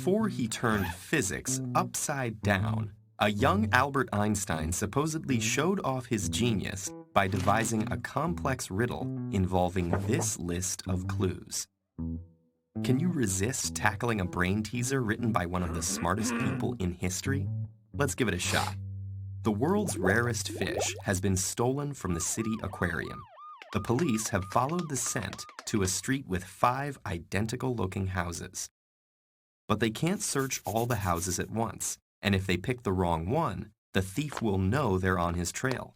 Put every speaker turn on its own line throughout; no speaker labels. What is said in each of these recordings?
Before he turned physics upside down, a young Albert Einstein supposedly showed off his genius by devising a complex riddle involving this list of clues. Can you resist tackling a brain teaser written by one of the smartest people in history? Let's give it a shot. The world's rarest fish has been stolen from the city aquarium. The police have followed the scent to a street with 5 identical-looking houses. But they can't search all the houses at once, and if they pick the wrong one, the thief will know they're on his trail.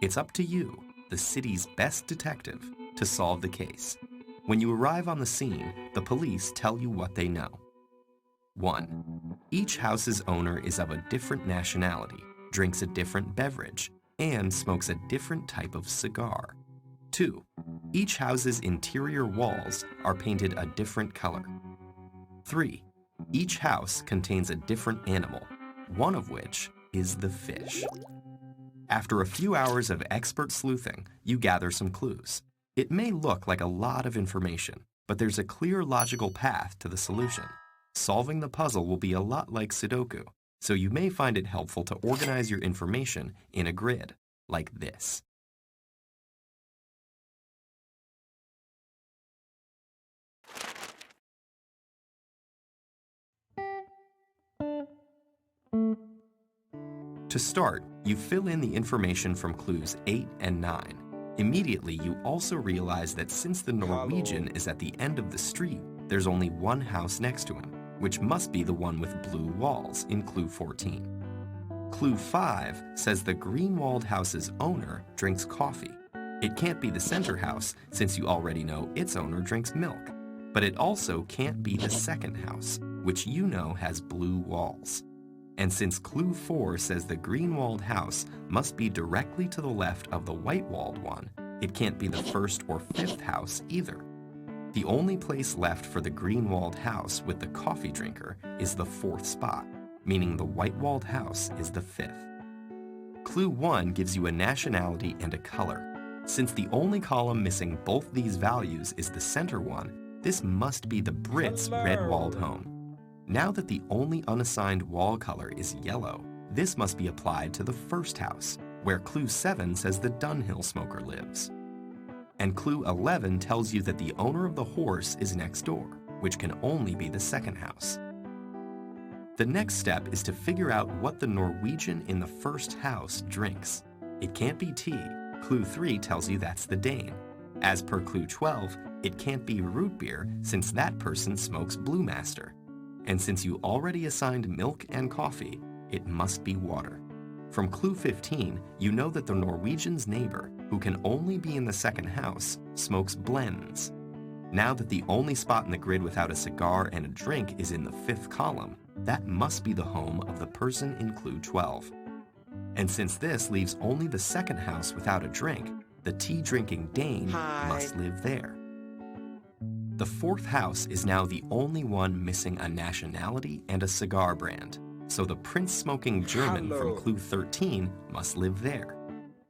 It's up to you, the city's best detective, to solve the case. When you arrive on the scene, the police tell you what they know. 1. Each house's owner is of a different nationality, drinks a different beverage, and smokes a different type of cigar. 2. Each house's interior walls are painted a different color. 3. Each house contains a different animal, one of which is the fish. After a few hours of expert sleuthing, you gather some clues. It may look like a lot of information, but there's a clear logical path to the solution. Solving the puzzle will be a lot like Sudoku, so you may find it helpful to organize your information in a grid, like this. To start, you fill in the information from clues 8 and 9. Immediately, you also realize that since the Norwegian is at the end of the street, there's only one house next to him, which must be the one with blue walls in clue 14. Clue 5 says the green-walled house's owner drinks coffee. It can't be the center house since you already know its owner drinks milk. But it also can't be the second house, which you know has blue walls. And since clue 4 says the green-walled house must be directly to the left of the white-walled one, it can't be the first or fifth house either. The only place left for the green-walled house with the coffee drinker is the 4th spot, meaning the white-walled house is the 5th. Clue 1 gives you a nationality and a color. Since the only column missing both these values is the center one, this must be the Brits' red-walled home. Now that the only unassigned wall color is yellow, this must be applied to the first house, where clue 7 says the Dunhill smoker lives. And clue 11 tells you that the owner of the horse is next door, which can only be the second house. The next step is to figure out what the Norwegian in the first house drinks. It can't be tea. Clue 3 tells you that's the Dane. As per clue 12, it can't be root beer since that person smokes Blue Master. And since you already assigned milk and coffee, it must be water. From clue 15, you know that the Norwegian's neighbor, who can only be in the second house, smokes blends. Now that the only spot in the grid without a cigar and a drink is in the 5th column, that must be the home of the person in clue 12. And since this leaves only the second house without a drink, the tea-drinking Dane must live there. The 4th house is now the only one missing a nationality and a cigar brand, so the prince-smoking German from clue 13 must live there.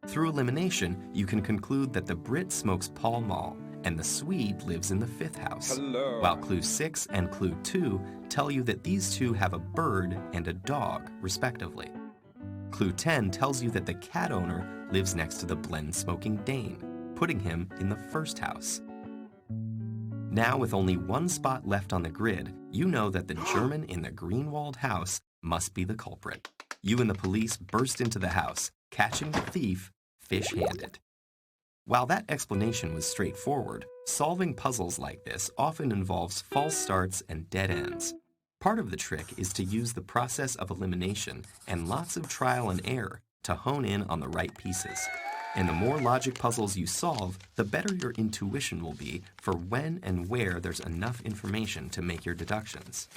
Through elimination, you can conclude that the Brit smokes Pall Mall and the Swede lives in the 5th house, while clue 6 and clue 2 tell you that these two have a bird and a dog, respectively. Clue 10 tells you that the cat owner lives next to the blend-smoking Dane, putting him in the 1st house. Now, with only one spot left on the grid, you know that the German in the green-walled house must be the culprit. You and the police burst into the house, catching the thief fish-handed. While that explanation was straightforward, solving puzzles like this often involves false starts and dead ends. Part of the trick is to use the process of elimination and lots of trial and error to hone in on the right pieces. And the more logic puzzles you solve, the better your intuition will be for when and where there's enough information to make your deductions.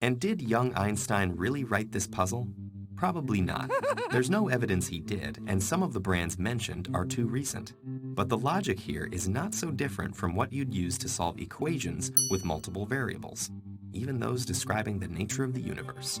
And did young Einstein really write this puzzle? Probably not. There's no evidence he did, and some of the brands mentioned are too recent. But the logic here is not so different from what you'd use to solve equations with multiple variables, even those describing the nature of the universe.